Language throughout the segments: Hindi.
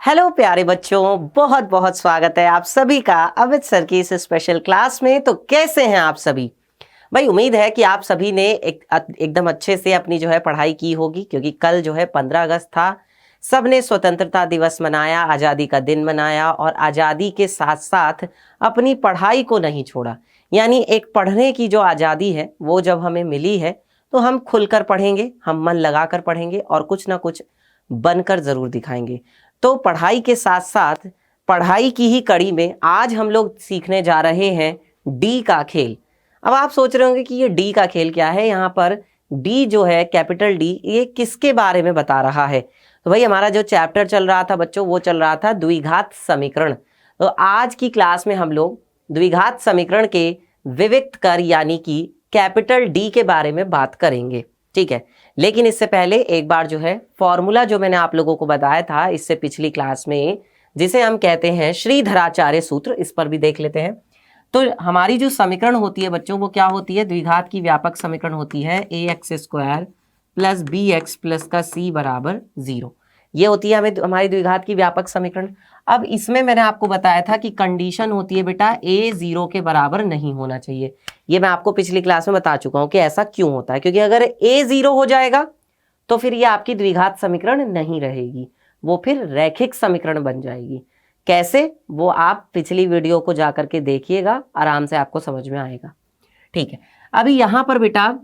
हेलो प्यारे बच्चों, बहुत बहुत स्वागत है आप सभी का अमित सर की इस स्पेशल क्लास में। तो कैसे हैं आप सभी? भाई उम्मीद है कि आप सभी ने एकदम अच्छे से अपनी जो है पढ़ाई की होगी, क्योंकि कल जो है 15 अगस्त था। सबने स्वतंत्रता दिवस मनाया, आज़ादी का दिन मनाया और आज़ादी के साथ साथ अपनी पढ़ाई को नहीं छोड़ा। यानी एक पढ़ने की जो आज़ादी है वो जब हमें मिली है तो हम खुलकर पढ़ेंगे, हम मन लगाकर पढ़ेंगे और कुछ ना कुछ बनकर ज़रूर दिखाएंगे। तो पढ़ाई के साथ साथ पढ़ाई की ही कड़ी में आज हम लोग सीखने जा रहे हैं डी का खेल। अब आप सोच रहे होंगे कि ये डी का खेल क्या है। यहाँ पर डी जो है, कैपिटल डी, ये किसके बारे में बता रहा है? तो भाई हमारा जो चैप्टर चल रहा था बच्चों, वो चल रहा था द्विघात समीकरण। तो आज की क्लास में हम लोग द्विघात समीकरण के विविक्त कर यानी कि कैपिटल डी के बारे में बात करेंगे, ठीक है। लेकिन इससे पहले एक बार जो है फॉर्मूला जो मैंने आप लोगों को बताया था इससे पिछली क्लास में, जिसे हम कहते हैं श्रीधराचार्य सूत्र, इस पर भी देख लेते हैं। तो हमारी जो समीकरण होती है बच्चों, वो क्या होती है? द्विघात की व्यापक समीकरण होती है ax² प्लस bx प्लस का c बराबर 0। ये होती है हमारी द्विघात की व्यापक समीकरण। अब इसमें मैंने आपको बताया था कि कंडीशन होती है बेटा a 0 के बराबर नहीं होना चाहिए। ये मैं आपको पिछली क्लास में बता चुका हूं कि ऐसा क्यों होता है, क्योंकि अगर a 0 हो जाएगा तो फिर ये आपकी द्विघात समीकरण नहीं रहेगी, वो फिर रैखिक समीकरण बन जाएगी। कैसे, वो आप पिछली वीडियो को जाकर के देखिएगा, आराम से आपको समझ में आएगा, ठीक है। अभी यहाँ पर बेटा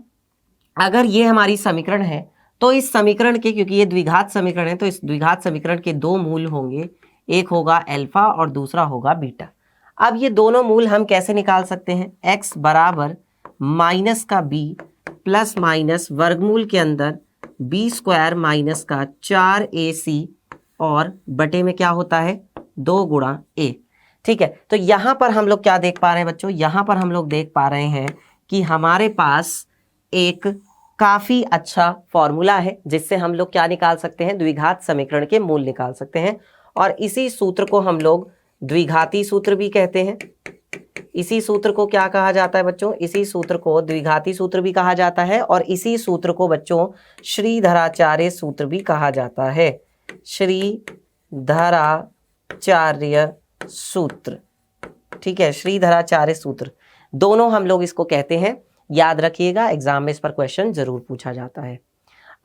अगर ये हमारी समीकरण है तो इस समीकरण के, क्योंकि ये द्विघात समीकरण है, तो इस द्विघात समीकरण के दो मूल होंगे, एक होगा अल्फा और दूसरा होगा बीटा। अब ये दोनों मूल हम कैसे निकाल सकते हैं? x बराबर माइनस का b प्लस माइनस वर्गमूल के अंदर b² माइनस का 4ac और बटे में क्या होता है 2 गुणा a, ठीक है। तो यहाँ पर हम लोग क्या देख पा रहे हैं बच्चों? यहाँ पर हम लोग देख पा रहे हैं कि हमारे पास एक काफी अच्छा फॉर्मूला है जिससे हम लोग क्या निकाल सकते हैं? द्विघात समीकरण के मूल निकाल सकते हैं। और इसी सूत्र को हम लोग द्विघाती सूत्र भी कहते हैं। इसी सूत्र को क्या कहा जाता है बच्चों? इसी सूत्र को द्विघाती सूत्र भी कहा जाता है और इसी सूत्र को बच्चों श्रीधराचार्य सूत्र भी कहा जाता है। श्रीधराचार्य सूत्र, ठीक है, श्रीधराचार्य सूत्र, दोनों हम लोग इसको कहते हैं। याद रखिएगा, एग्जाम में इस पर क्वेश्चन जरूर पूछा जाता है।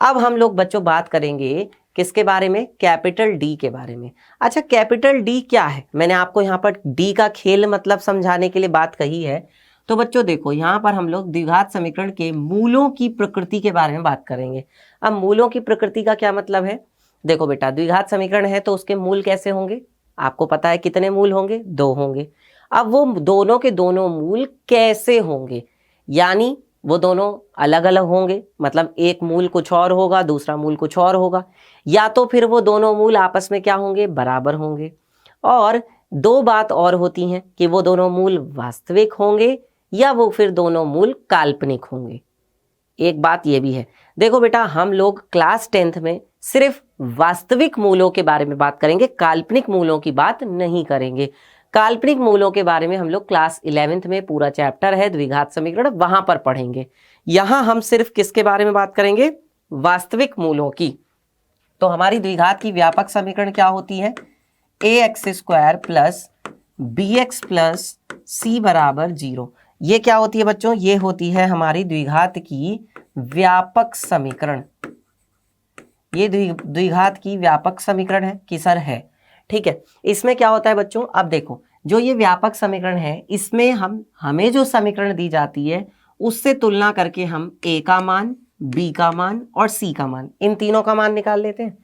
अब हम लोग बच्चों बात करेंगे किसके बारे में? कैपिटल डी के बारे में। अच्छा, कैपिटल डी क्या है? मैंने आपको यहाँ पर डी का खेल मतलब समझाने के लिए बात कही है। तो बच्चों देखो, यहाँ पर हम लोग द्विघात समीकरण के मूलों की प्रकृति के बारे में बात करेंगे। अब मूलों की प्रकृति का क्या मतलब है? देखो बेटा, द्विघात समीकरण है तो उसके मूल कैसे होंगे? आपको पता है कितने मूल होंगे? 2 होंगे। अब वो दोनों के दोनों मूल कैसे होंगे? यानी वो दोनों अलग अलग होंगे, मतलब एक मूल कुछ और होगा, दूसरा मूल कुछ और होगा, या तो फिर वो दोनों मूल आपस में क्या होंगे? बराबर होंगे। और दो बात और होती हैं कि वो दोनों मूल वास्तविक होंगे या वो फिर दोनों मूल काल्पनिक होंगे। एक बात ये भी है, देखो बेटा, हम लोग क्लास 10th में सिर्फ वास्तविक मूलों के बारे में बात करेंगे, काल्पनिक मूलों की बात नहीं करेंगे। काल्पनिक मूलों के बारे में हम लोग क्लास 11th में, पूरा चैप्टर है द्विघात समीकरण, वहां पर पढ़ेंगे। यहां हम सिर्फ किसके बारे में बात करेंगे? वास्तविक मूलों की। तो हमारी द्विघात की व्यापक समीकरण क्या होती है? ax² plus bx plus c बराबर 0। ये क्या होती है बच्चों? ये होती है हमारी द्विघात की व्यापक समीकरण। ये द्विघात की व्यापक समीकरण है कि सर है, ठीक है। इसमें क्या होता है बच्चों? अब देखो, जो ये व्यापक समीकरण है, इसमें हमें जो समीकरण दी जाती है उससे तुलना करके हम a का मान, b का मान और c का मान, इन तीनों का मान निकाल लेते हैं।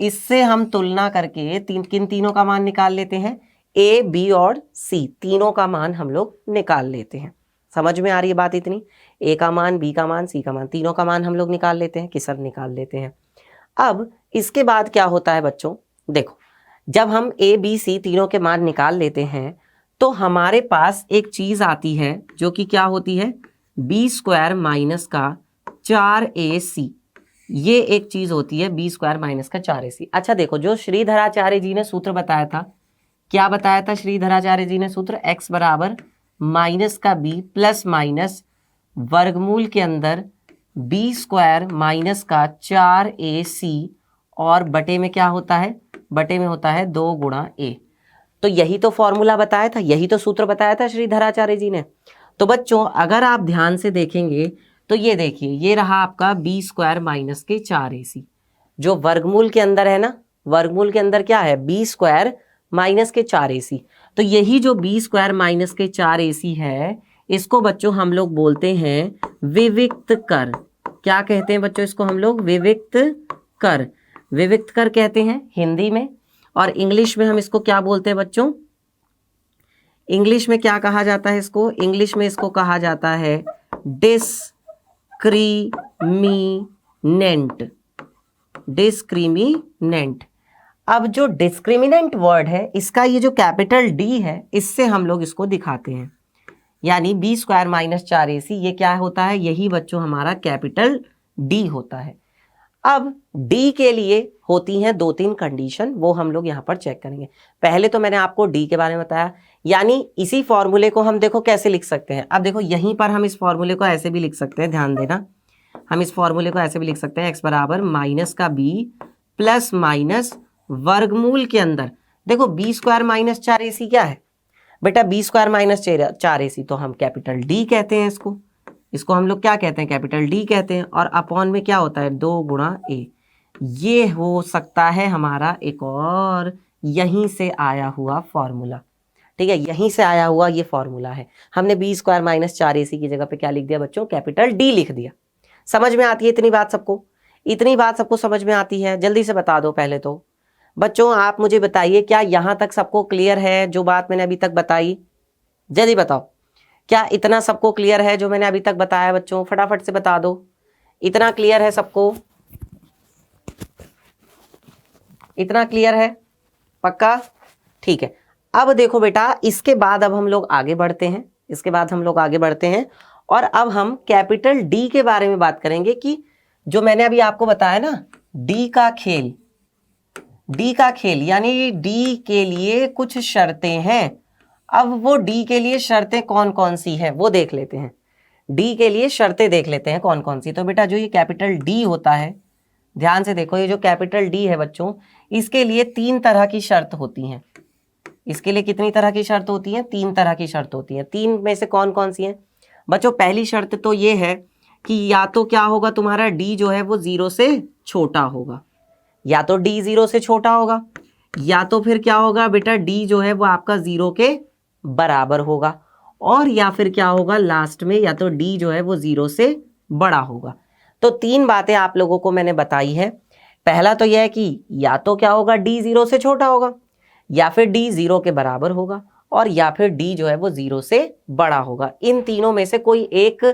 इससे हम तुलना करके किन तीनों का मान निकाल लेते हैं? a, b और c, तीनों का मान हम लोग निकाल लेते हैं। समझ में आ रही है बात इतनी? a का मान, b का मान, c का मान, तीनों का मान हम लोग निकाल लेते हैं कि सर निकाल लेते हैं। अब इसके बाद क्या होता है बच्चों? देखो, जब हम a, b, c तीनों के मान निकाल लेते हैं तो हमारे पास एक चीज आती है जो कि क्या होती है? b² माइनस का 4ac। ये एक चीज होती है b² माइनस का 4ac। अच्छा देखो, जो श्रीधराचार्य जी ने सूत्र बताया था, क्या बताया था श्रीधराचार्य जी ने सूत्र? x बराबर माइनस का b प्लस माइनस वर्गमूल के अंदर b² माइनस का 4ac और बटे में क्या होता है बटे में होता है 2 गुणा ए। तो यही तो फॉर्मूला बताया था, यही तो सूत्र बताया था श्रीधराचार्य जी ने। तो बच्चों अगर आप ध्यान से देखेंगे तो ये देखिए, ये रहा आपका बी स्क्वायर माइनस के 4ac, जो वर्गमूल के अंदर है ना, वर्गमूल के अंदर क्या है, बी स्क्वायर माइनस के 4ac। तो यही जो बी स्क्वायर माइनस के 4ac है, इसको बच्चों हम लोग बोलते हैं विविक्त कर। क्या कहते हैं बच्चों इसको हम लोग? विविक्त कर। विविक्त कर कहते हैं हिंदी में, और इंग्लिश में हम इसको क्या बोलते हैं बच्चों? इंग्लिश में क्या कहा जाता है इसको? इंग्लिश में इसको कहा जाता है डिस्क्रिमिनेंट। डिस्क्रिमिनेंट। अब जो डिस्क्रिमिनेंट वर्ड है, इसका ये जो कैपिटल डी है, इससे हम लोग इसको दिखाते हैं, यानी बी स्क्वायर माइनस 4ac, ये क्या होता है? यही बच्चों हमारा कैपिटल डी होता है। अब डी के लिए होती हैं 2-3 कंडीशन, वो हम लोग यहाँ पर चेक करेंगे। पहले तो मैंने आपको डी के बारे में बताया, यानी इसी फॉर्मूले को हम देखो कैसे लिख सकते हैं। अब देखो यहीं पर हम इस फॉर्मूले को ऐसे भी लिख सकते हैं, ध्यान देना, हम इस फॉर्मूले को ऐसे भी लिख सकते हैं, एक्स बराबर माइनस का बी प्लस माइनस वर्गमूल के अंदर, देखो बी स्क्वायर माइनस 4ac क्या है बेटा? बी स्क्वायर माइनस 4ac, तो हम कैपिटल डी कहते हैं इसको। इसको हम लोग क्या कहते हैं? कैपिटल डी कहते हैं। और अपॉन में क्या होता है? 2 गुणा ए। ये हो सकता है हमारा एक और यहीं से आया हुआ फॉर्मूला, ठीक है, यहीं से आया हुआ ये फॉर्मूला है। हमने बी स्क्वायर माइनस 4ac की जगह पे क्या लिख दिया बच्चों? कैपिटल डी लिख दिया। समझ में आती है इतनी बात सबको? इतनी बात सबको समझ में आती है? जल्दी से बता दो पहले तो बच्चों, आप मुझे बताइए, क्या यहाँ तक सबको क्लियर है जो बात मैंने अभी तक बताई? जल्दी बताओ, क्या इतना सबको क्लियर है जो मैंने अभी तक बताया बच्चों? फटाफट से बता दो, इतना क्लियर है सबको? इतना क्लियर है? पक्का? ठीक है। अब देखो बेटा, इसके बाद अब हम लोग आगे बढ़ते हैं, इसके बाद हम लोग आगे बढ़ते हैं और अब हम कैपिटल डी के बारे में बात करेंगे कि जो मैंने अभी आपको बताया ना, डी का खेल, डी का खेल, यानी डी के लिए कुछ शर्तें हैं। अब वो डी के लिए शर्तें कौन कौन सी है वो देख लेते हैं। डी के लिए शर्तें देख लेते हैं कौन कौन सी। तो बेटा जो ये कैपिटल डी होता है, ध्यान से देखो, ये जो कैपिटल डी है बच्चों, इसके लिए 3 तरह की शर्त होती हैं। इसके लिए कितनी तरह की शर्त होती है? 3 तरह की शर्त होती है। 3 में से कौन कौन सी है बच्चों? पहली शर्त तो ये है कि या तो क्या होगा, तुम्हारा डी जो है वो 0 से छोटा होगा, या तो डी 0 से छोटा होगा, या तो फिर क्या होगा बेटा, डी जो है वो आपका 0 के बराबर होगा, और या फिर क्या होगा लास्ट में, या तो डी जो है वो 0 से बड़ा होगा। तो 3 बातें आप लोगों को मैंने बताई है। पहला तो यह है कि या तो क्या होगा, डी 0 से छोटा होगा, या फिर डी 0 के बराबर होगा, और या फिर डी जो है वो 0 से बड़ा होगा। इन तीनों में से कोई एक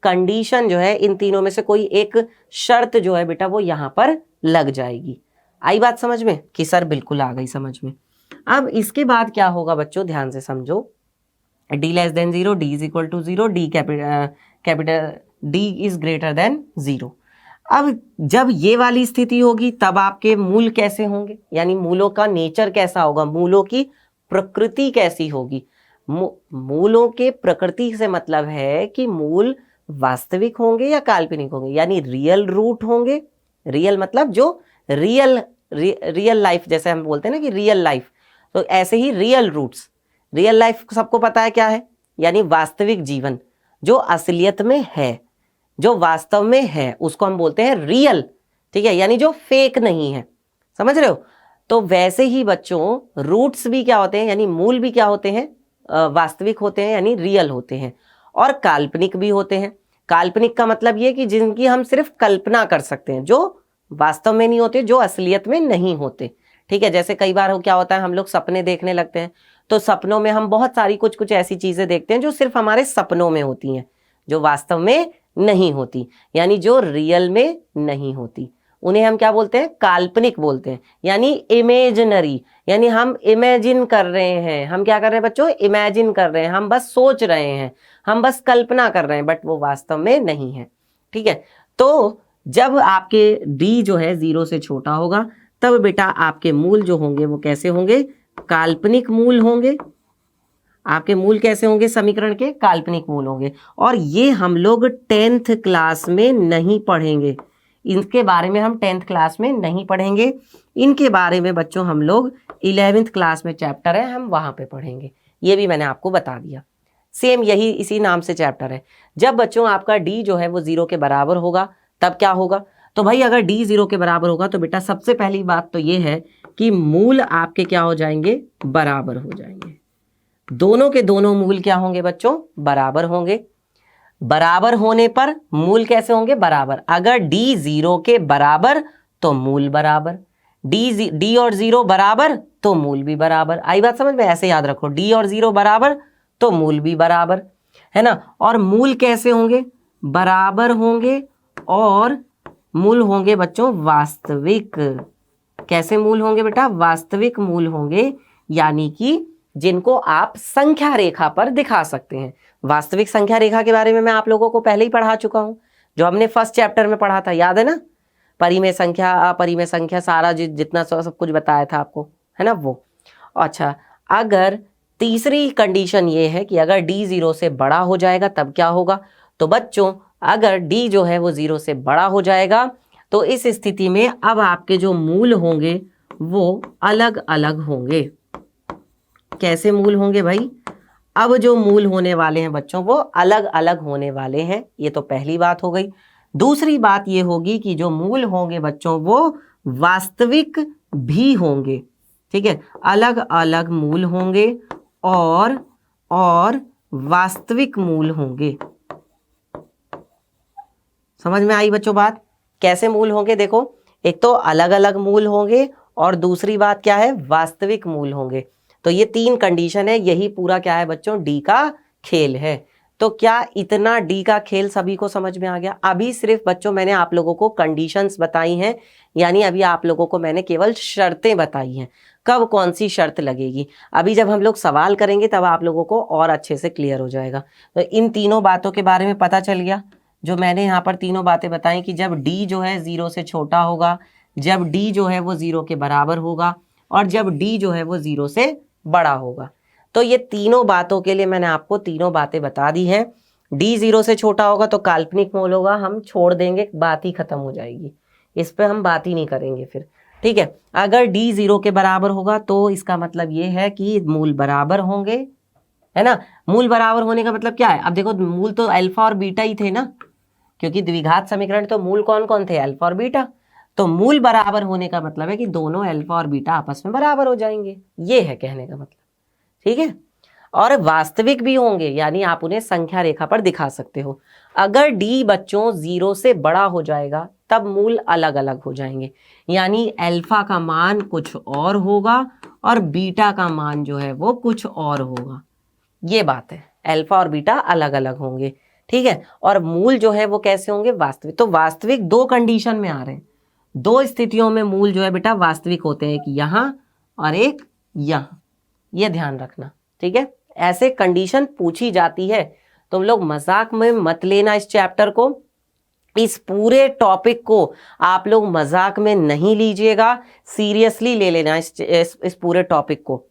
कंडीशन जो है, इन तीनों में से कोई एक शर्त जो है बेटा वो यहाँ पर लग जाएगी। आई बात समझ में कि सर बिल्कुल आ गई समझ में। अब इसके बाद क्या होगा बच्चों, ध्यान से समझो, D less than 0, D is equal to 0, D capital D is greater than 0। अब जब ये वाली स्थिति होगी तब आपके मूल कैसे होंगे, यानी मूलों का नेचर कैसा होगा, मूलों की प्रकृति कैसी होगी। मूलों के प्रकृति से मतलब है कि मूल वास्तविक होंगे या काल्पनिक होंगे, यानी रियल रूट होंगे। रियल मतलब जो रियल लाइफ, जैसे हम बोलते हैं ना कि रियल लाइफ, तो ऐसे ही रियल रूट्स। रियल लाइफ सबको पता है क्या है, यानी वास्तविक जीवन जो असलियत में है, जो वास्तव में है, उसको हम बोलते हैं रियल, ठीक है, यानी जो फेक नहीं है। समझ रहे हो? तो वैसे ही बच्चों रूट्स भी क्या होते हैं, यानी मूल भी क्या होते हैं, वास्तविक होते हैं, यानी रियल होते हैं, और काल्पनिक भी होते हैं। काल्पनिक का मतलब ये कि जिनकी हम सिर्फ कल्पना कर सकते हैं, जो वास्तव में नहीं होते, जो असलियत में नहीं होते, ठीक है। जैसे कई बार क्या होता है, हम लोग सपने देखने लगते हैं, तो सपनों में हम बहुत सारी कुछ ऐसी चीजें देखते हैं जो सिर्फ हमारे सपनों में होती हैं, जो वास्तव में नहीं होती, यानी जो रियल में नहीं होती। उन्हें हम क्या बोलते हैं, काल्पनिक बोलते हैं, यानी इमेजिनरी, यानी हम इमेजिन कर रहे हैं। हम क्या कर रहे हैं बच्चों, इमेजिन कर रहे हैं, हम बस सोच रहे हैं, हम बस कल्पना कर रहे हैं, बट वो वास्तव में नहीं है, ठीक है। तो जब आपके डी जो है 0 से छोटा होगा तब बेटा आपके मूल जो होंगे वो कैसे होंगे, काल्पनिक मूल होंगे। आपके मूल कैसे होंगे, समीकरण के काल्पनिक मूल होंगे। और ये हम लोग 10th क्लास में नहीं पढ़ेंगे, इनके बारे में हम 10th क्लास में नहीं पढ़ेंगे। इनके बारे में बच्चों हम लोग 11वीं क्लास में चैप्टर है, हम वहां पे पढ़ेंगे। ये भी मैंने आपको बता दिया। सेम यही इसी नाम से चैप्टर है। जब बच्चों आपका डी जो है वो 0 के बराबर होगा तब क्या होगा? तो भाई अगर डी 0 के बराबर होगा तो बेटा सबसे पहली बात तो ये है कि मूल आपके क्या हो जाएंगे? बराबर हो जाएंगे। दोनों के दोनों मूल क्या होंगे बच्चों? बराबर होंगे। बराबर होने पर मूल कैसे होंगे? बराबर। अगर डी 0 के बराबर तो मूल बराबर, डी और 0 बराबर तो मूल भी बराबर। आई बात समझ में? ऐसे याद रखो, डी और 0 बराबर तो मूल भी बराबर, है ना। और मूल कैसे होंगे? बराबर होंगे और मूल होंगे बच्चों वास्तविक। कैसे मूल होंगे बेटा? वास्तविक मूल होंगे, यानी कि जिनको आप संख्या रेखा पर दिखा सकते हैं। वास्तविक संख्या रेखा के बारे में मैं आप लोगों को पहले ही पढ़ा चुका हूं, जो हमने फर्स्ट चैप्टर में पढ़ा था, याद है ना। परिमेय संख्या, अपरिमेय संख्या, सारा जितना सब कुछ बताया था आपको, है ना वो। अच्छा, अगर तीसरी कंडीशन ये है कि अगर डी 0 से बड़ा हो जाएगा तब क्या होगा? तो बच्चों अगर डी जो है वो 0 से बड़ा हो जाएगा तो इस स्थिति में अब आपके जो मूल होंगे वो अलग अलग होंगे। कैसे मूल होंगे भाई? अब जो मूल होने वाले हैं बच्चों वो अलग अलग होने वाले हैं। ये तो पहली बात हो गई। दूसरी बात ये होगी कि जो मूल होंगे बच्चों वो वास्तविक भी होंगे। ठीक है, अलग अलग मूल होंगे और वास्तविक मूल होंगे। समझ में आई बच्चों बात? कैसे मूल होंगे? देखो, एक तो अलग अलग मूल होंगे और दूसरी बात क्या है? वास्तविक मूल होंगे। तो ये 3 कंडीशन है। यही पूरा क्या है बच्चों? डी का खेल है। तो क्या इतना डी का खेल सभी को समझ में आ गया? अभी सिर्फ बच्चों मैंने आप लोगों को कंडीशंस बताई हैं, यानी अभी आप लोगों को मैंने केवल शर्तें बताई हैं, कब कौन सी शर्त लगेगी। अभी जब हम लोग सवाल करेंगे तब आप लोगों को और अच्छे से क्लियर हो जाएगा। तो इन तीनों बातों के बारे में पता चल गया, जो मैंने यहाँ पर तीनों बातें बताई कि जब डी जो है 0 से छोटा होगा, जब डी जो है वो 0 के बराबर होगा और जब डी जो है वो 0 से बड़ा होगा। तो ये तीनों बातों के लिए मैंने आपको तीनों बातें बता दी हैं। डी 0 से छोटा होगा तो काल्पनिक मूल होगा, हम छोड़ देंगे, बात ही खत्म हो जाएगी, इस पे हम बात ही नहीं करेंगे फिर। ठीक है, अगर डी 0 के बराबर होगा तो इसका मतलब ये है कि मूल बराबर होंगे, है ना। मूल बराबर होने का मतलब क्या है? अब देखो, मूल तो अल्फा और बीटा ही थे ना, क्योंकि द्विघात समीकरण तो मूल कौन कौन थे? अल्फा और बीटा। तो मूल बराबर होने का मतलब है कि दोनों अल्फा और बीटा आपस में बराबर हो जाएंगे, ये है कहने का मतलब। ठीक है, और वास्तविक भी होंगे, यानी आप उन्हें संख्या रेखा पर दिखा सकते हो। अगर डी बच्चों 0 से बड़ा हो जाएगा तब मूल अलग अलग हो जाएंगे, यानी अल्फा का मान कुछ और होगा और बीटा का मान जो है वो कुछ और होगा। ये बात है, अल्फा और बीटा अलग अलग होंगे। ठीक है, और मूल जो है वो कैसे होंगे? वास्तविक। तो वास्तविक 2 कंडीशन में आ रहे हैं, 2 स्थितियों में मूल जो है बेटा वास्तविक होते हैं, एक यहाँ और एक यहाँ, ये ध्यान रखना। ठीक है, ऐसे कंडीशन पूछी जाती है, तुम लोग मजाक में मत लेना इस चैप्टर को, इस पूरे टॉपिक को आप लोग मजाक में नहीं लीजिएगा, सीरियसली ले लेना इस पूरे टॉपिक को।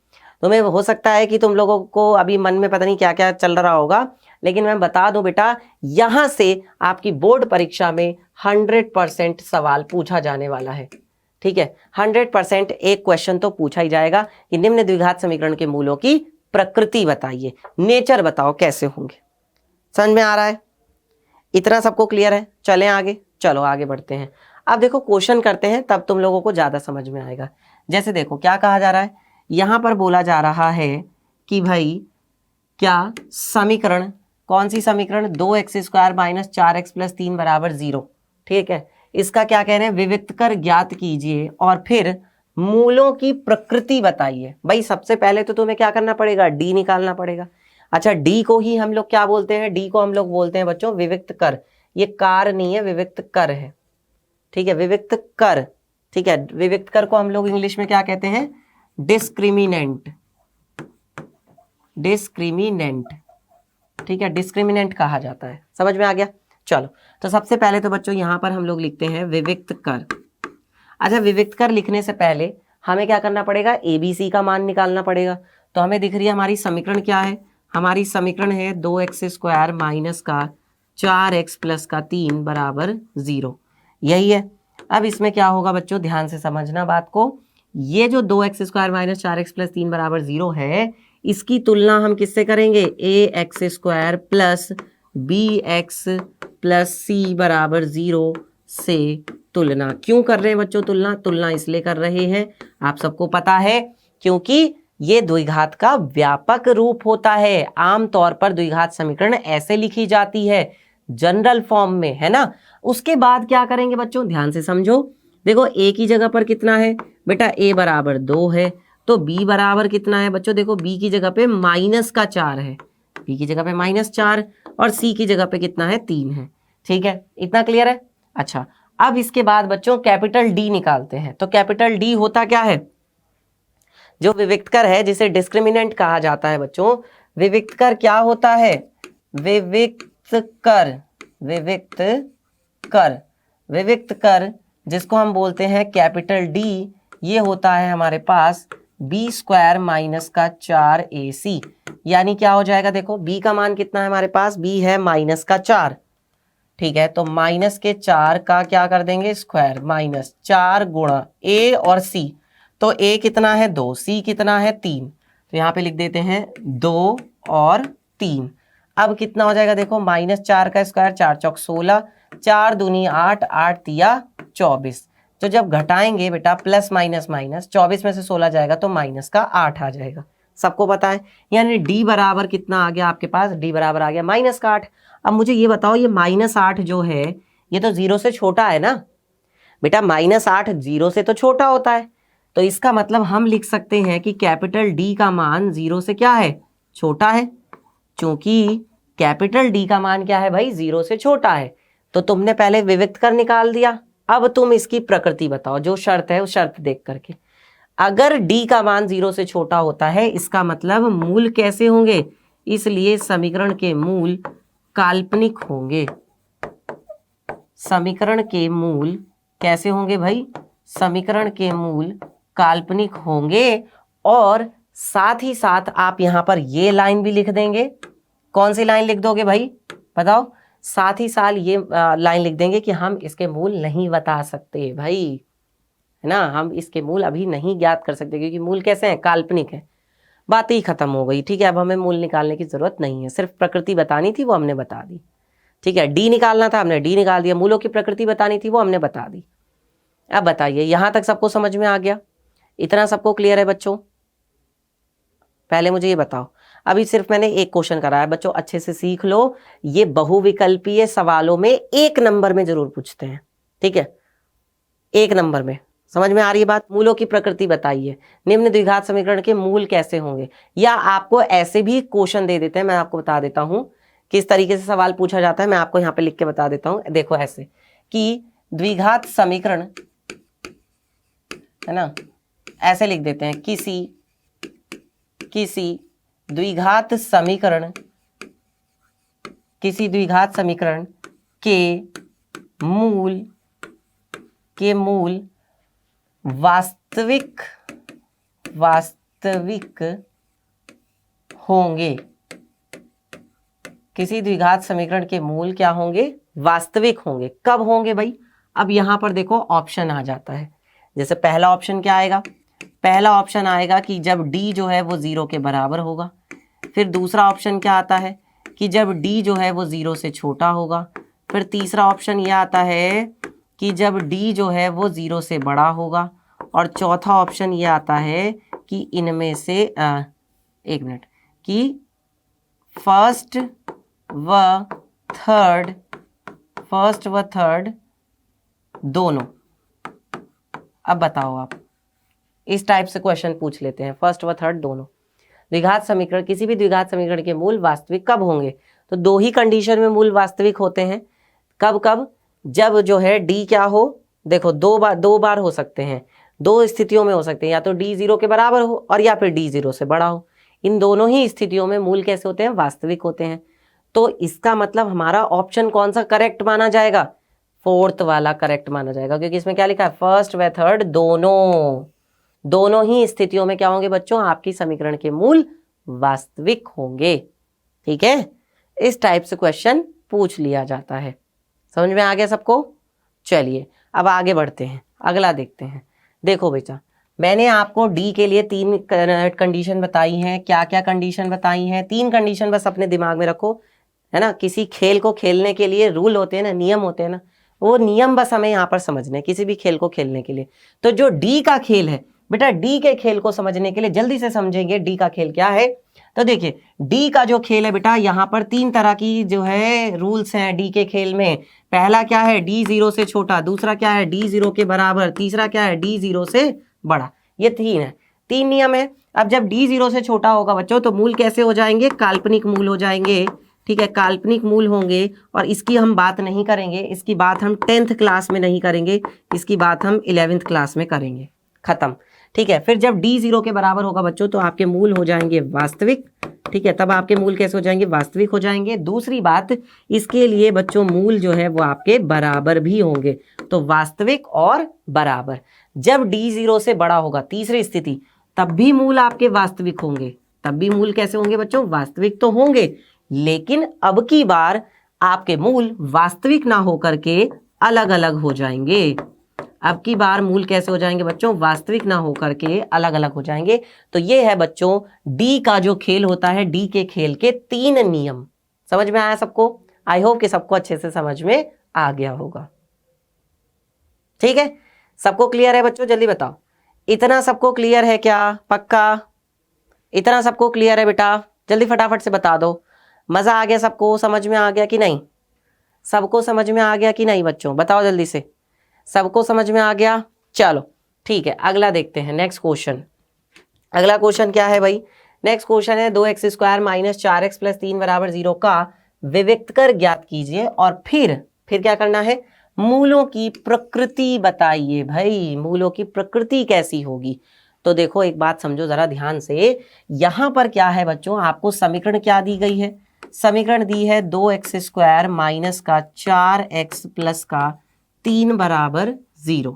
तुम्हें हो सकता है कि तुम लोगों को अभी मन में पता नहीं क्या क्या चल रहा होगा, लेकिन मैं बता दूं बेटा, यहां से आपकी बोर्ड परीक्षा में 100% सवाल पूछा जाने वाला है। ठीक है, 100% एक क्वेश्चन तो पूछा ही जाएगा कि निम्न द्विघात समीकरण के मूलों की प्रकृति बताइए, नेचर बताओ कैसे होंगे। समझ में आ रहा है? इतना सबको क्लियर है? चलें आगे, चलो आगे बढ़ते हैं। अब देखो, क्वेश्चन करते हैं तब तुम लोगों को ज्यादा समझ में आएगा। जैसे देखो क्या कहा जा रहा है, यहां पर बोला जा रहा है कि भाई क्या समीकरण, कौन सी समीकरण? 2x² - 4x + 3 = 0। ठीक है, इसका क्या कह रहे हैं? विविक्त कर ज्ञात कीजिए और फिर मूलों की प्रकृति बताइए। भाई सबसे पहले तो तुम्हें क्या करना पड़ेगा? डी निकालना पड़ेगा। अच्छा, डी को ही हम लोग क्या बोलते हैं? डी को हम लोग बोलते हैं बच्चों विविक्त कर। ये कार नहीं है, विविक्त कर है। ठीक है, विविक्त कर। ठीक है, विविक्त कर को हम लोग इंग्लिश में क्या कहते हैं? डिस्क्रिमिनेंट। डिस्क्रिमिनेंट, ठीक है, डिस्क्रिमिनेंट कहा जाता है। समझ में आ गया? चलो, तो सबसे पहले तो बच्चों यहां पर हम लोग लिखते हैं विविक्त कर। अच्छा, विविक्त कर लिखने से पहले हमें क्या करना पड़ेगा? ABC का मान निकालना पड़ेगा। तो हमें दिख रही है हमारी समीकरण क्या है? हमारी समीकरण है 2x² - 4x + 3 = 0। यही है। अब इसमें क्या होगा बच्चों, ध्यान से समझना बात को। ये जो 2x² माइनस 4x प्लस 3 बराबर 0 है, इसकी तुलना हम किससे करेंगे, ax² plus bx plus c बराबर 0 से तुलना। क्यों कर रहे हैं बच्चों तुलना? तुलना इसलिए कर रहे हैं, आप सबको पता है, क्योंकि ये द्विघात का व्यापक रूप होता है। आमतौर पर द्विघात समीकरण ऐसे लिखी जाती है, जनरल फॉर्म में, है ना। उसके बाद क्या करेंगे बच्चों, ध्यान से समझो। देखो a की जगह पर कितना है बेटा, a बराबर 2 है, तो b बराबर कितना है बच्चों, देखो b की जगह पे -4 है, b की जगह पे -4, और c की जगह पे कितना है, 3 है। ठीक है, इतना क्लियर है। अच्छा, अब इसके बाद बच्चों कैपिटल D निकालते हैं। तो कैपिटल D होता क्या है, जो विविक्तकर है, जिसे डिस्क्रिमिनेंट कहा जाता है बच्चों। विविक्तकर क्या होता है, विविक्तकर जिसको हम बोलते हैं कैपिटल D, ये होता है हमारे पास b² माइनस का 4ac। यानी क्या हो जाएगा, देखो b का मान कितना है हमारे पास, b है -4। ठीक है, तो -4 का क्या कर देंगे, स्क्वायर, -4 गुणा a और c। तो a कितना है 2, c कितना है 3, तो यहाँ पे लिख देते हैं 2 और 3। अब कितना हो जाएगा, देखो -4 का स्क्वायर, 4 चौक 16, 4 दूनी 8, 8 तिया 24। तो जब घटाएंगे बेटा प्लस माइनस माइनस, 24 में से 16 जाएगा तो माइनस का 8 आ जाएगा, सबको पता है। यानी d बराबर कितना आ गया आपके पास, d बराबर आ गया -8। अब मुझे ये बताओ, ये -8 जो है ये तो 0 से छोटा है ना बेटा, -8 0 से तो छोटा होता है, तो इसका मतलब हम लिख सकते हैं कि कैपिटल D का मान 0 से क्या है, छोटा है। चूंकि कैपिटल D का मान क्या है भाई, 0 से छोटा है, तो तुमने पहले विविक्तकर निकाल दिया। अब तुम इसकी प्रकृति बताओ, जो शर्त है उस शर्त देख करके। अगर D का मान 0 से छोटा होता है, इसका मतलब मूल कैसे होंगे, इसलिए समीकरण के मूल काल्पनिक होंगे। समीकरण के मूल कैसे होंगे भाई, समीकरण के मूल काल्पनिक होंगे। और साथ ही साथ आप यहां पर ये लाइन भी लिख देंगे। कौन सी लाइन लिख दोगे भाई बताओ, साथ ही साथ ये लाइन लिख देंगे कि हम इसके मूल नहीं बता सकते भाई, है ना, हम इसके मूल अभी नहीं ज्ञात कर सकते, क्योंकि मूल कैसे हैं, काल्पनिक है। बात ही खत्म हो गई। ठीक है, अब हमें मूल निकालने की जरूरत नहीं है, सिर्फ प्रकृति बतानी थी, वो हमने बता दी। ठीक है, डी निकालना था, हमने डी निकाल दिया, मूलों की प्रकृति बतानी थी, वो हमने बता दी। अब बताइए, यहां तक सबको समझ में आ गया, इतना सबको क्लियर है बच्चों? पहले मुझे ये बताओ, अभी सिर्फ मैंने एक क्वेश्चन कराया बच्चों, अच्छे से सीख लो, ये बहुविकल्पीय सवालों में 1 नंबर में जरूर पूछते हैं। ठीक है, 1 नंबर में, समझ में आ रही है बात। मूलों की प्रकृति बताइए, निम्न द्विघात समीकरण के मूल कैसे होंगे, या आपको ऐसे भी क्वेश्चन दे देते हैं, मैं आपको बता देता हूं किस तरीके से सवाल पूछा जाता है, मैं आपको यहाँ पे लिख के बता देता हूं। देखो ऐसे कि द्विघात समीकरण, है ना, ऐसे लिख देते हैं, किसी द्विघात समीकरण, किसी द्विघात समीकरण के मूल वास्तविक होंगे। किसी द्विघात समीकरण के मूल क्या होंगे, वास्तविक होंगे। कब होंगे भाई, अब यहां पर देखो ऑप्शन आ जाता है। जैसे पहला ऑप्शन क्या आएगा, पहला ऑप्शन आएगा कि जब d जो है वो 0 के बराबर होगा। फिर दूसरा ऑप्शन क्या आता है कि जब d जो है वो 0 से छोटा होगा। फिर तीसरा ऑप्शन ये आता है कि जब d जो है वो 0 से बड़ा होगा। और चौथा ऑप्शन ये आता है कि इनमें से एक मिनट, कि फर्स्ट व थर्ड दोनों। अब बताओ आप, इस टाइप से क्वेश्चन पूछ लेते हैं, फर्स्ट व थर्ड दोनों। द्विघात समीकरण, किसी भी द्विघात समीकरण के मूल वास्तविक कब होंगे, तो 2 ही कंडीशन में मूल वास्तविक होते हैं। कब, जब जो है d क्या हो, देखो 2 बार हो सकते हैं, 2 स्थितियों में हो सकते हैं, या तो d 0 के बराबर हो और या फिर d 0 से बड़ा हो। इन दोनों ही स्थितियों में मूल कैसे होते हैं, वास्तविक होते हैं। तो इसका मतलब हमारा ऑप्शन कौन सा करेक्ट माना जाएगा, 4th वाला करेक्ट माना जाएगा, क्योंकि इसमें क्या लिखा है, फर्स्ट व थर्ड दोनों ही स्थितियों में क्या होंगे बच्चों, आपकी समीकरण के मूल वास्तविक होंगे। ठीक है, इस टाइप से क्वेश्चन पूछ लिया जाता है। समझ में आ गया सबको? चलिए अब आगे बढ़ते हैं, अगला देखते हैं। देखो बेटा, मैंने आपको डी के लिए 3 कंडीशन बताई हैं। क्या क्या कंडीशन बताई हैं? 3 कंडीशन बस अपने दिमाग में रखो, है ना। किसी खेल को खेलने के लिए रूल होते हैं ना, नियम होते हैं ना, वो नियम बस हमें यहाँ पर समझने, किसी भी खेल को खेलने के लिए। तो जो डी का खेल है बेटा, डी के खेल को समझने के लिए जल्दी से समझेंगे डी का खेल क्या है। तो देखिए, डी का जो खेल है बेटा, यहाँ पर 3 तरह की जो है रूल्स हैं डी के खेल में। पहला क्या है? डी 0 से छोटा। दूसरा क्या है? डी 0 के बराबर। तीसरा क्या है? डी 0 से बड़ा। ये 3 है, 3 नियम है। अब जब डी 0 से छोटा होगा बच्चों, तो मूल कैसे हो जाएंगे? काल्पनिक मूल हो जाएंगे। ठीक है, काल्पनिक मूल होंगे। और इसकी हम बात नहीं करेंगे, इसकी बात हम 10th क्लास में नहीं करेंगे, इसकी बात हम 11th क्लास में करेंगे। खत्म। ठीक है, फिर जब डी 0 के बराबर होगा बच्चों, तो आपके मूल हो जाएंगे वास्तविक। ठीक है, तब आपके मूल कैसे हो जाएंगे? वास्तविक हो जाएंगे। दूसरी बात, इसके लिए बच्चों मूल जो है वो आपके बराबर भी होंगे। तो वास्तविक और बराबर। जब डी 0 से बड़ा होगा, तीसरी स्थिति, तब भी मूल आपके वास्तविक होंगे। तब भी मूल कैसे होंगे बच्चों? वास्तविक तो होंगे, लेकिन अब की बार आपके मूल वास्तविक ना होकर के अलग अलग हो जाएंगे। अब की बार मूल कैसे हो जाएंगे बच्चों? वास्तविक ना होकर के अलग अलग हो जाएंगे। तो ये है बच्चों डी का जो खेल होता है, डी के खेल के 3 नियम। समझ में आया सबको? आई होप कि सबको अच्छे से समझ में आ गया होगा। ठीक है, सबको क्लियर है बच्चों? जल्दी बताओ, इतना सबको क्लियर है क्या? पक्का इतना सबको क्लियर है बेटा? जल्दी फटाफट से बता दो। मजा आ गया सबको? समझ में आ गया कि नहीं? सबको समझ में आ गया कि नहीं बच्चों? बताओ जल्दी से। सबको समझ में आ गया? चलो ठीक है, अगला देखते हैं, नेक्स्ट क्वेश्चन। अगला क्वेश्चन क्या है भाई? नेक्स्ट क्वेश्चन है 2x² - 4x + 3 = 0 का विविक्त कर ज्ञात कीजिए। और फिर क्या करना है? मूलों की प्रकृति बताइए। भाई मूलों की प्रकृति कैसी होगी? तो देखो, एक बात समझो जरा ध्यान से। यहां पर क्या है बच्चों? आपको समीकरण क्या दी गई है? समीकरण दी है 2x² - 4x + 3 = 0।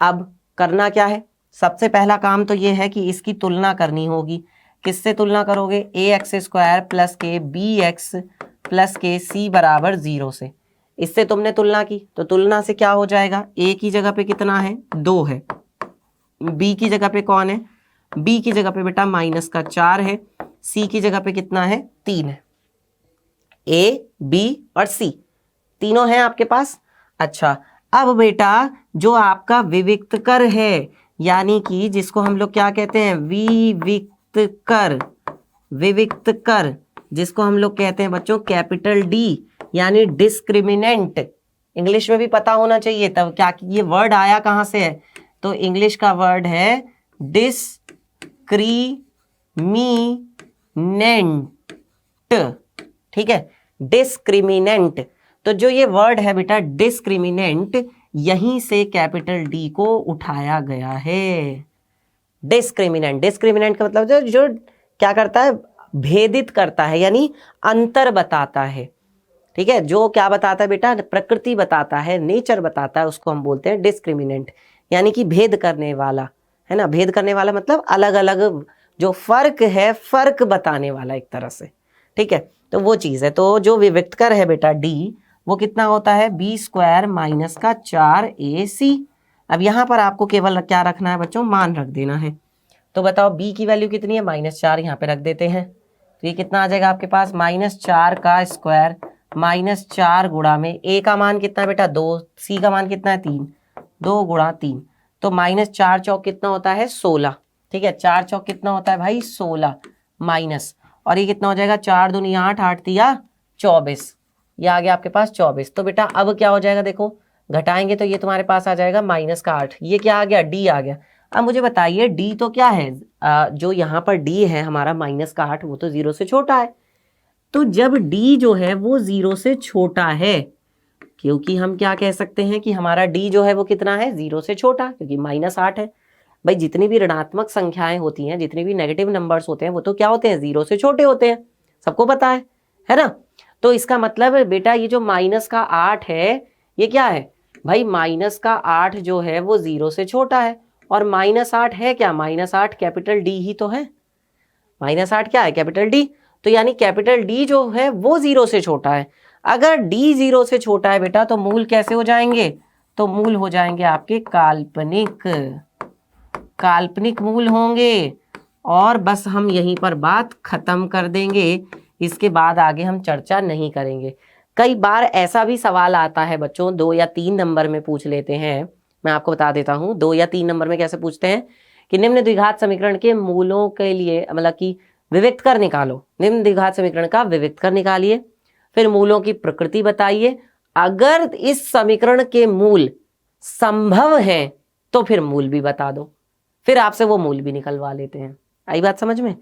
अब करना क्या है? सबसे पहला काम तो ये है कि इसकी तुलना करनी होगी। किससे तुलना करोगे? ax² + k bx + k c = 0 से। इससे तुमने तुलना की, तो तुलना से क्या हो जाएगा? a की जगह पे कितना है? 2 है। b की जगह पे कौन है? b की जगह पे बेटा -4 है। c की जगह पे कितना है? 3 है। a, b और c तीनों हैं आपके पास। अच्छा, अब बेटा जो आपका विविक्त कर है, यानी कि जिसको हम लोग क्या कहते हैं? विविक्त कर। विविक्त कर जिसको हम लोग कहते हैं बच्चों कैपिटल डी, यानी डिस्क्रिमिनेंट। इंग्लिश में भी पता होना चाहिए तब क्या ये वर्ड आया कहां से है। तो इंग्लिश का वर्ड है डिस्क्रिमिनेंट। ठीक है, डिस्क्रिमिनेंट। तो जो ये वर्ड है बेटा डिस्क्रिमिनेंट, यहीं से कैपिटल डी को उठाया गया है। डिस्क्रिमिनेंट, डिस्क्रिमिनेंट का मतलब जो क्या करता है? भेदित करता है, यानी अंतर बताता है। ठीक है, जो क्या बताता है बेटा? प्रकृति बताता है, नेचर बताता है, उसको हम बोलते हैं डिस्क्रिमिनेंट, यानी कि भेद करने वाला, है ना। भेद करने वाला मतलब अलग अलग जो फर्क है, फर्क बताने वाला एक तरह से। ठीक है, तो वो चीज है। तो जो विविक्त कर है बेटा डी, वो कितना होता है? b² - 4ac। अब यहां पर आपको केवल क्या रखना है बच्चों? मान रख देना है। तो बताओ b की वैल्यू कितनी है? -4। यहाँ पे रख देते हैं, तो ये कितना आ जाएगा आपके पास? -4 का स्क्वायर -4 गुणा में a का मान कितना है बेटा? 2। c का मान कितना है? 3। 2 गुणा 3, तो -4 चौक कितना होता है? 16। ठीक है, 4 चौक कितना होता है भाई? 16 माइनस, और ये कितना हो जाएगा? 4 दूनी 8, 8 तिया 24। ये आ गया आपके पास 24। तो बेटा अब क्या हो जाएगा? देखो घटाएंगे तो ये तुम्हारे पास आ जाएगा -8। ये क्या आ गया? डी आ गया। अब मुझे बताइए डी तो क्या है? जो यहाँ पर डी है हमारा -8, वो तो 0 से छोटा है। तो जब डी जो है वो 0 से छोटा है, क्योंकि हम क्या कह सकते हैं कि हमारा डी जो है वो कितना है? 0 से छोटा, क्योंकि -8 है। भाई जितनी भी ऋणात्मक संख्याएं होती हैं, जितने भी नेगेटिव नंबर्स होते हैं, वो तो क्या होते हैं? 0 से छोटे होते हैं, सबको पता है ना। तो इसका मतलब बेटा ये जो -8 है, ये क्या है भाई? -8 जो है वो 0 से छोटा है। और -8 है क्या? -8 कैपिटल डी ही तो है। -8 क्या है? Capital D. तो यानी कैपिटल डी जो है वो 0 से छोटा है। अगर डी 0 से छोटा है बेटा, तो मूल कैसे हो जाएंगे? तो मूल हो जाएंगे आपके काल्पनिक मूल होंगे, और बस हम यहीं पर बात खत्म कर देंगे। इसके बाद आगे हम चर्चा नहीं करेंगे। कई बार ऐसा भी सवाल आता है बच्चों, 2 या 3 नंबर में पूछ लेते हैं। मैं आपको बता देता हूँ 2 या 3 नंबर में कैसे पूछते हैं कि निम्न द्विघात समीकरण के मूलों के लिए मतलब कि विविक्त कर निकालो। निम्न द्विघात समीकरण का विविक्त कर निकालिए, फिर मूलों की प्रकृति बताइए। अगर इस समीकरण के मूल संभव हैं तो फिर मूल भी बता दो, फिर आपसे वो मूल भी निकलवा लेते हैं। आई बात समझ में?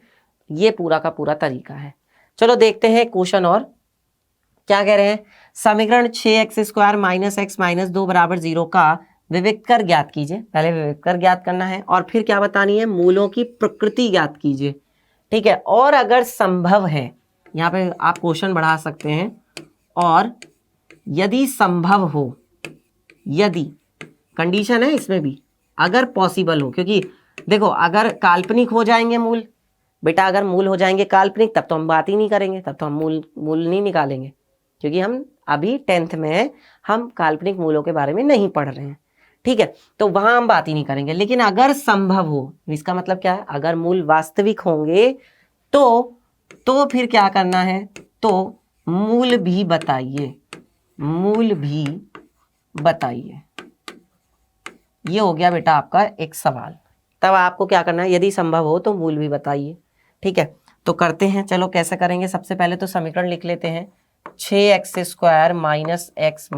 ये पूरा का पूरा तरीका है। चलो देखते हैं क्वेश्चन। और क्या कह रहे हैं? समीकरण 6x² - x - 2 = 0 का विविक्त कर ज्ञात कीजिए। पहले विविक्त कर ज्ञात करना है और फिर क्या बतानी है? मूलों की प्रकृति ज्ञात कीजिए। ठीक है। और अगर संभव है, यहाँ पे आप क्वेश्चन बढ़ा सकते हैं, और यदि संभव हो, यदि कंडीशन है इसमें भी, अगर पॉसिबल हो, क्योंकि देखो अगर काल्पनिक हो जाएंगे मूल, बेटा अगर मूल हो जाएंगे काल्पनिक तब तो हम बात ही नहीं करेंगे, तब तो हम मूल नहीं निकालेंगे, क्योंकि हम अभी 10th में हैं, हम काल्पनिक मूलों के बारे में नहीं पढ़ रहे हैं। ठीक है, तो वहां हम बात ही नहीं करेंगे। लेकिन अगर संभव हो, इसका मतलब क्या है? अगर मूल वास्तविक होंगे तो फिर क्या करना है? तो मूल भी बताइए, मूल भी बताइए। ये हो गया बेटा आपका एक सवाल। तब आपको क्या करना है? यदि संभव हो तो मूल भी बताइए। ठीक है, तो करते हैं। चलो कैसे करेंगे? सबसे पहले तो समीकरण लिख लेते हैं। 6x² - x -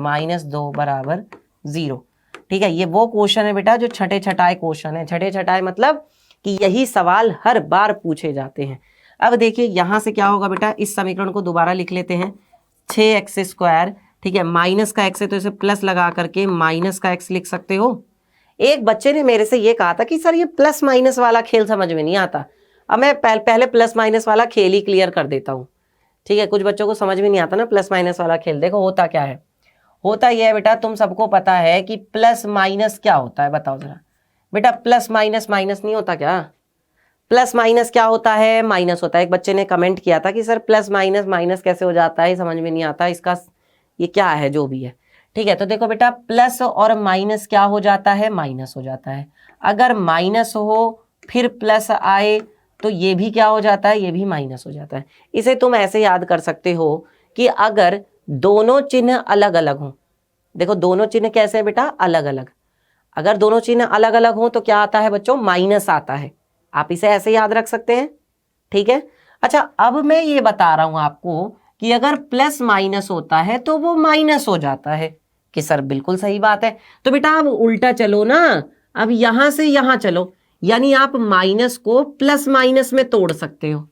2 = 0। ठीक है, ये वो क्वेश्चन है बेटा जो छठे छठाए क्वेश्चन है। छठे छठाए मतलब कि यही सवाल हर बार पूछे जाते हैं। अब देखिए यहां से क्या होगा बेटा, इस समीकरण को दोबारा लिख लेते हैं। 6x², ठीक है, माइनस का x है तो इसे प्लस लगा करके माइनस का x लिख सकते हो। एक बच्चे ने मेरे से ये कहा था कि सर ये प्लस माइनस वाला खेल समझ में नहीं आता। अब मैं पहले प्लस माइनस वाला खेल ही क्लियर कर देता हूँ। ठीक है, कुछ बच्चों को समझ में नहीं आता ना प्लस माइनस वाला खेल। देखो होता क्या है, होता यह है बेटा, तुम सबको पता है कि प्लस माइनस क्या होता है, बताओ जरा बेटा। प्लस माइनस माइनस नहीं होता क्या? प्लस माइनस क्या होता है? माइनस होता है। एक बच्चे ने कमेंट किया था कि सर प्लस माइनस माइनस कैसे हो जाता है, समझ में नहीं आता, इसका ये क्या है, जो भी है। ठीक है, तो देखो बेटा प्लस और माइनस क्या हो जाता है? माइनस हो जाता है। अगर माइनस हो फिर प्लस आए तो ये भी क्या हो जाता है? ये भी माइनस हो जाता है। इसे तुम ऐसे याद कर सकते हो कि अगर दोनों चिन्ह अलग अलग हों, देखो दोनों चिन्ह कैसे हैं बेटा? अलग अलग। अगर दोनों चिन्ह अलग अलग हों तो क्या आता है बच्चों? माइनस आता है। आप इसे ऐसे याद रख सकते हैं। ठीक है, अच्छा अब मैं ये बता रहा हूं आपको कि अगर प्लस माइनस होता है तो वो माइनस हो जाता है। कि सर बिल्कुल सही बात है। तो बेटा अब उल्टा चलो ना, अब यहां से यहां चलो, यानी आप माइनस को प्लस माइनस में तोड़ सकते हो।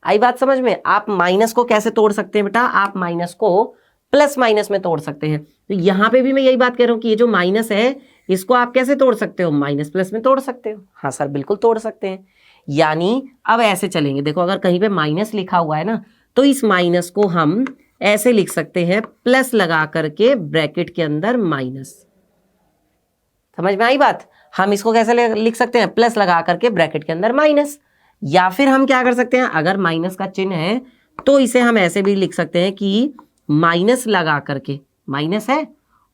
आई बात समझ में? आप माइनस को कैसे तोड़ सकते हैं बेटा? आप माइनस को प्लस माइनस में तोड़ सकते हैं। तो यहां पे भी मैं यही बात कह रहा हूं कि ये जो माइनस है इसको आप कैसे तोड़ सकते हो? माइनस प्लस में तोड़ सकते हो। हाँ सर बिल्कुल तोड़ सकते हैं। यानी अब ऐसे चलेंगे, देखो अगर कहीं पे माइनस लिखा हुआ है ना तो इस माइनस को हम ऐसे लिख सकते हैं, प्लस लगा करके ब्रैकेट के अंदर माइनस। समझ में आई बात? हम इसको कैसे लिख सकते हैं? प्लस लगा करके ब्रैकेट के अंदर माइनस। या फिर हम क्या कर सकते हैं, अगर माइनस का चिन्ह है तो इसे हम ऐसे भी लिख सकते हैं कि माइनस लगा करके, माइनस है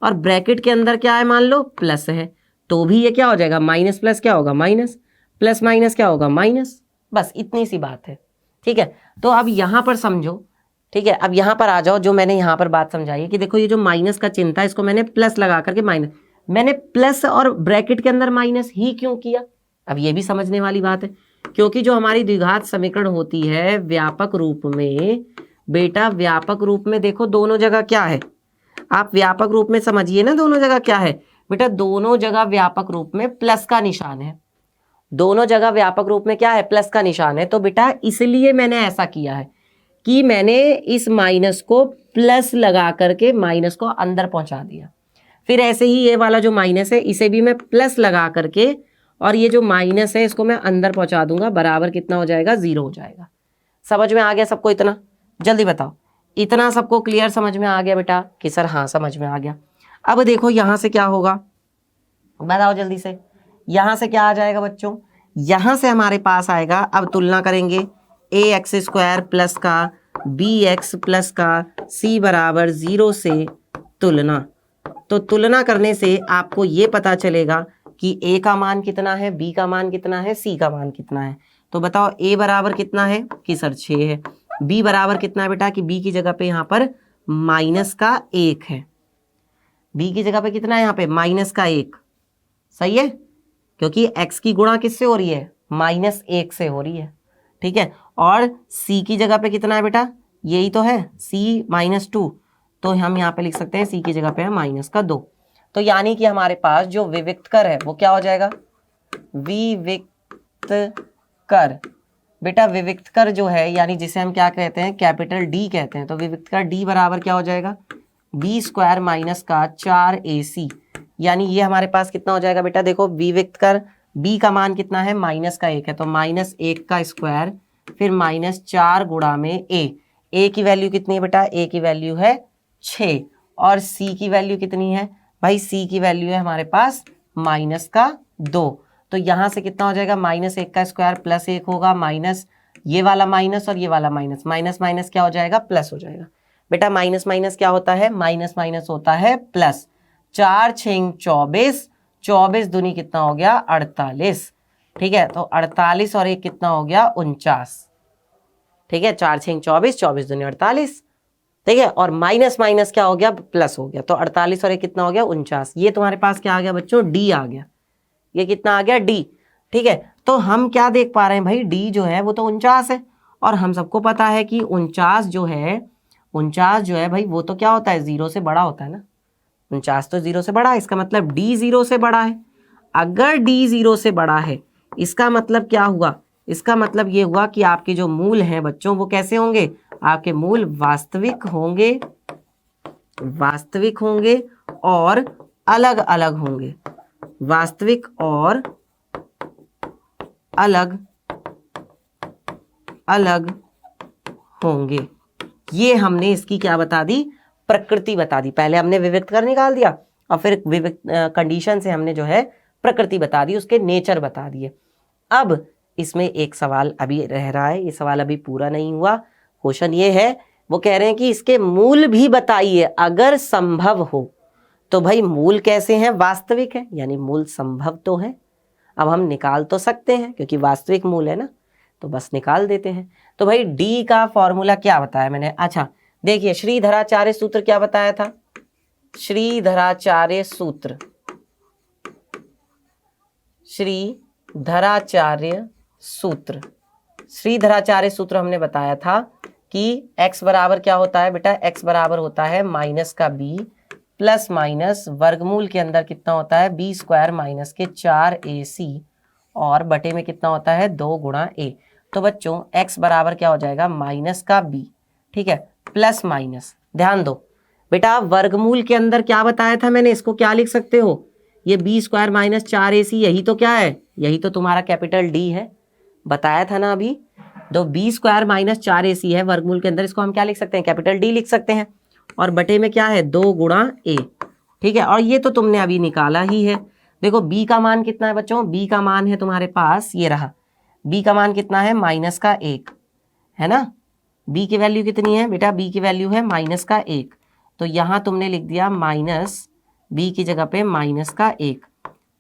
और ब्रैकेट के अंदर क्या है, मान लो प्लस है, तो भी ये क्या हो जाएगा? माइनस प्लस क्या होगा? माइनस। प्लस माइनस क्या होगा? माइनस। बस इतनी सी बात है। ठीक है, तो अब यहां पर समझो। ठीक है, अब यहां पर आ जाओ, जो मैंने यहां पर बात समझाई है कि देखो ये जो माइनस का चिन्ह था इसको मैंने प्लस लगा करके माइनस, मैंने प्लस और ब्रैकेट के अंदर माइनस ही क्यों किया? अब ये भी समझने वाली बात है, क्योंकि जो हमारी द्विघात समीकरण होती है व्यापक रूप में, बेटा व्यापक रूप में देखो दोनों जगह क्या है, आप व्यापक रूप में समझिए ना, दोनों जगह क्या है बेटा? दोनों जगह व्यापक रूप में प्लस का निशान है। दोनों जगह व्यापक रूप में क्या है? प्लस का निशान है। तो बेटा इसलिए मैंने ऐसा किया है कि मैंने इस माइनस को प्लस लगा करके माइनस को अंदर पहुंचा दिया। फिर ऐसे ही ये वाला जो माइनस है इसे भी मैं प्लस लगा करके, और ये जो माइनस है इसको मैं अंदर पहुंचा दूंगा, बराबर कितना हो जाएगा? 0 हो जाएगा। समझ में आ गया सबको इतना? जल्दी बताओ, इतना सबको क्लियर समझ में आ गया बेटा? कि सर हाँ समझ में आ गया। अब देखो यहां से क्या होगा, बताओ जल्दी से। यहां से क्या आ जाएगा बच्चों? यहां से हमारे पास आएगा, अब तुलना करेंगे ax² प्लस का bx प्लस का c = 0 से तुलना। तो तुलना करने से आपको ये पता चलेगा कि ए का मान कितना है, बी का मान कितना है, सी का मान कितना है। तो बताओ ए बराबर कितना है कि सर 6 है, बी बराबर कितना है बेटा कि बी की जगह पे यहाँ पर -1 है, बी की जगह पे कितना है यहाँ पे -1, सही है, क्योंकि x की गुणा किससे हो रही है, -1 से हो रही है, ठीक है। और c की जगह पे कितना है बेटा, यही तो है c -2, तो हम यहाँ पे लिख सकते हैं c की जगह पे है -2। तो यानी कि हमारे पास जो विविक्त कर है वो क्या हो जाएगा, विविक्त कर। बेटा विविक्त कर जो है यानी जिसे हम क्या कहते हैं, कैपिटल D कहते हैं, तो विविक्त कर D बराबर क्या हो जाएगा, b² - 4ac, यानी ये हमारे पास कितना हो जाएगा बेटा, देखो विविक्त कर b का मान कितना है, -1 है, तो -1 का स्क्वायर फिर -4 गुणा में a की वैल्यू कितनी है बेटा, a की वैल्यू है 6, और c की वैल्यू कितनी है भाई, c की वैल्यू है हमारे पास -2, तो यहाँ से कितना हो जाएगा, -1 का स्क्वायर प्लस 1 होगा, माइनस ये वाला माइनस और ये वाला माइनस, माइनस माइनस क्या हो जाएगा, प्लस हो जाएगा। बेटा माइनस माइनस क्या होता है, माइनस माइनस होता है प्लस। 4 6 24, 24 दूनी कितना हो गया 48, ठीक है, तो 48 और 1 कितना हो गया 49, ठीक है, 4 6 24, 24 दूनी 48, ठीक है, और माइनस माइनस क्या हो गया, प्लस हो गया, तो 48 और 1 कितना हो गया 49। ये तुम्हारे पास क्या आ गया बच्चों, डी आ गया, ये कितना आ गया डी, ठीक है। तो हम क्या देख पा रहे हैं भाई, डी जो है वो तो 49 है, और हम सबको पता है कि 49 जो है भाई वो तो क्या होता है, 0 से बड़ा होता है ना, 49 तो 0 से बड़ा है, इसका मतलब डी 0 से बड़ा है। अगर डी 0 से बड़ा है इसका मतलब क्या हुआ, इसका मतलब ये हुआ कि आपके जो मूल हैं बच्चों वो कैसे होंगे, आपके मूल वास्तविक होंगे और अलग अलग होंगे, वास्तविक और अलग अलग होंगे। ये हमने इसकी क्या बता दी, प्रकृति बता दी। पहले हमने विविक्त कर निकाल दिया और फिर विविक्त कंडीशन से हमने जो है प्रकृति बता दी, उसके नेचर बता दिए। अब इसमें एक सवाल अभी रह रहा है, ये सवाल अभी पूरा नहीं हुआ। क्वेश्चन ये है, वो कह रहे हैं कि इसके मूल भी बताइए अगर संभव हो। तो भाई मूल कैसे हैं, वास्तविक है, यानी मूल संभव तो है। अब हम निकाल तो सकते हैं क्योंकि वास्तविक मूल है ना, तो बस निकाल देते हैं। तो भाई डी का फॉर्मूला क्या बताया मैंने, अच्छा देखिए श्रीधराचार्य सूत्र क्या बताया था, श्रीधराचार्य सूत्र हमने बताया था कि x बराबर क्या होता है बेटा, x बराबर होता है -b प्लस माइनस वर्गमूल के अंदर कितना होता है, b² - 4ac और बटे में कितना होता है 2 गुणा a। तो बच्चों x बराबर क्या हो जाएगा, -b, ठीक है, प्लस माइनस। ध्यान दो बेटा, वर्गमूल के अंदर क्या बताया था मैंने, इसको क्या लिख सकते हो, ये b² - 4ac, यही तो क्या है, यही तो तुम्हारा कैपिटल D है, बताया था ना अभी। तो b² - 4ac है वर्गमूल के अंदर, इसको हम क्या लिख सकते हैं, कैपिटल D लिख सकते हैं, और बटे में क्या है 2 गुणा a, ठीक है। और ये तो तुमने अभी निकाला ही है। देखो b का मान कितना है बच्चों, b का मान है तुम्हारे पास, ये रहा, b का मान कितना है -1 है ना, b की वैल्यू कितनी है बेटा, b की वैल्यू है -1, तो यहाँ तुमने लिख दिया b की जगह पे -1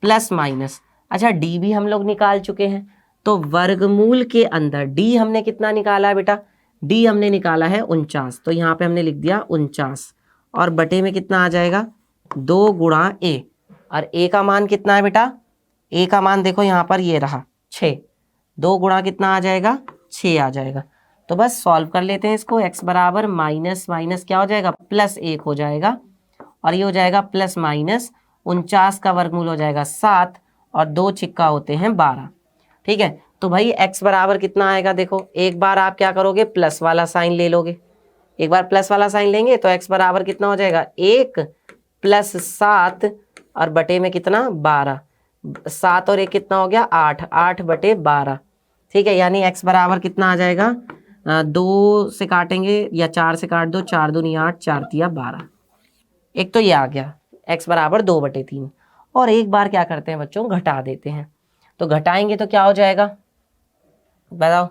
प्लस माइनस। अच्छा d भी हम लोग निकाल चुके हैं, तो वर्गमूल के अंदर d हमने कितना निकाला है बेटा, d हमने निकाला है 49, तो यहाँ पे हमने लिख दिया 49 और बटे में कितना आ जाएगा 2 गुणा a, और a का मान कितना है बेटा, a का मान देखो यहाँ पर ये रहा 6, 2 गुणा कितना आ जाएगा 6 आ जाएगा। तो बस सॉल्व कर लेते हैं इसको, x बराबर माइनस माइनस क्या हो जाएगा +1 हो जाएगा, और ये हो जाएगा प्लस माइनस 49 का वर्गमूल हो जाएगा 7 और 2 छिक्का होते हैं 12, ठीक है। तो भाई x बराबर कितना आएगा, देखो एक बार आप क्या करोगे प्लस वाला साइन ले लोगे, एक बार प्लस वाला साइन लेंगे तो x बराबर कितना हो जाएगा 1 + 7 और बटे में कितना 12, 7 और 1 कितना हो गया 8, 8 बटे 12, ठीक है। यानी x बराबर कितना आ जाएगा, 2 से काटेंगे या 4 से काट दो, 4 दूनी 8, 4 तिया 12, एक तो ये आ गया x बराबर 2/3। और एक बार क्या करते हैं बच्चों, घटा देते हैं, तो घटाएंगे तो क्या हो जाएगा बताओ,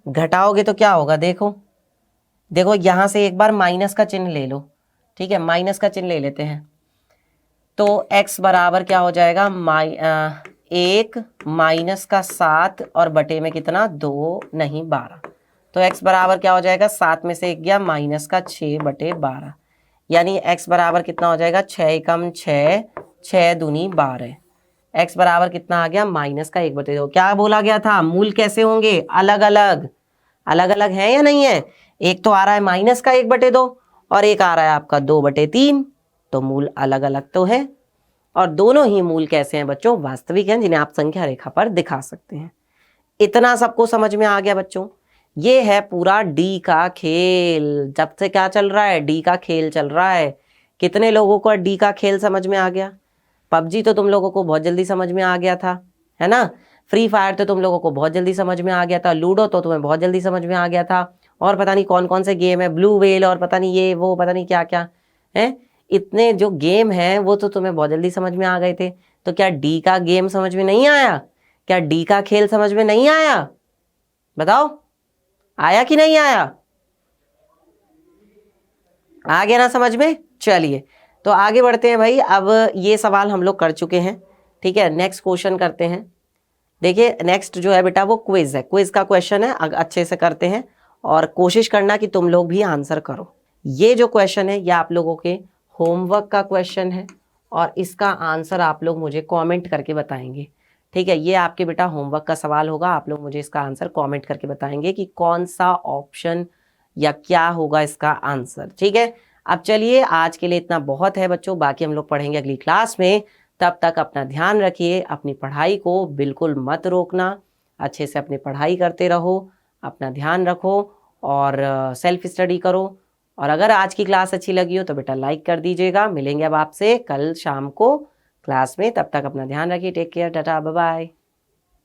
घटाओगे तो क्या होगा, देखो देखो यहाँ से एक बार माइनस का चिन्ह ले लो, ठीक है, माइनस का चिन्ह ले लेते हैं, तो x बराबर क्या हो जाएगा 1 माइनस का 7 और बटे में कितना 2 नहीं 12। तो x बराबर क्या हो जाएगा 7 में से 1 गया माइनस का 6 बटे 12, यानी x बराबर कितना हो जाएगा 6 एकम 6, 6 दूनी 12। x बराबर कितना आ गया माइनस का 1 बटे 2। क्या बोला गया था, मूल कैसे होंगे, अलग अलग। अलग अलग है या नहीं है? एक तो आ रहा है माइनस का 1 बटे 2 और एक आ रहा है आपका 2 बटे 3, तो मूल अलग अलग तो है। और दोनों ही मूल कैसे हैं बच्चों, वास्तविक हैं, जिन्हें आप संख्या रेखा पर दिखा सकते हैं। इतना सबको समझ में आ गया बच्चों? ये है पूरा डी का खेल। जब से क्या चल रहा है, डी का खेल चल रहा है। कितने लोगों को डी का खेल समझ में आ गया? पबजी तो तुम लोगों को बहुत जल्दी समझ में आ गया था, है ना। फ्री फायर तो तुम लोगों को बहुत जल्दी समझ में आ गया था। लूडो तो तुम्हें बहुत जल्दी समझ में आ गया था। और पता नहीं कौन कौन से गेम है, ब्लू व्हेल और पता नहीं ये वो पता नहीं क्या क्या है, इतने जो गेम हैं वो तो तुम्हें बहुत जल्दी समझ में आ गए थे। तो क्या डी का गेम समझ में नहीं आया? क्या डी का खेल समझ में नहीं आया? बताओ, आया कि नहीं आया? आ गया ना समझ में? चलिए तो आगे बढ़ते हैं भाई। अब ये सवाल हम लोग कर चुके हैं, ठीक है। नेक्स्ट क्वेश्चन करते हैं। देखिए नेक्स्ट जो है बेटा वो क्विज है, क्विज का क्वेश्चन है, अच्छे से करते हैं और कोशिश करना कि तुम लोग भी आंसर करो। ये जो क्वेश्चन है ये आप लोगों के होमवर्क का क्वेश्चन है और इसका आंसर आप लोग मुझे कमेंट करके बताएंगे, ठीक है। ये आपके बेटा होमवर्क का सवाल होगा, आप लोग मुझे इसका आंसर कमेंट करके बताएंगे कि कौन सा ऑप्शन या क्या होगा इसका आंसर, ठीक है। अब चलिए आज के लिए इतना बहुत है बच्चों, बाकी हम लोग पढ़ेंगे अगली क्लास में। तब तक अपना ध्यान रखिए, अपनी पढ़ाई को बिल्कुल मत रोकना, अच्छे से अपनी पढ़ाई करते रहो, अपना ध्यान रखो और सेल्फ स्टडी करो। और अगर आज की क्लास अच्छी लगी हो तो बेटा लाइक कर दीजिएगा। मिलेंगे अब आपसे कल शाम को क्लास में, तब तक अपना ध्यान रखिए। Take care, tata, bye bye.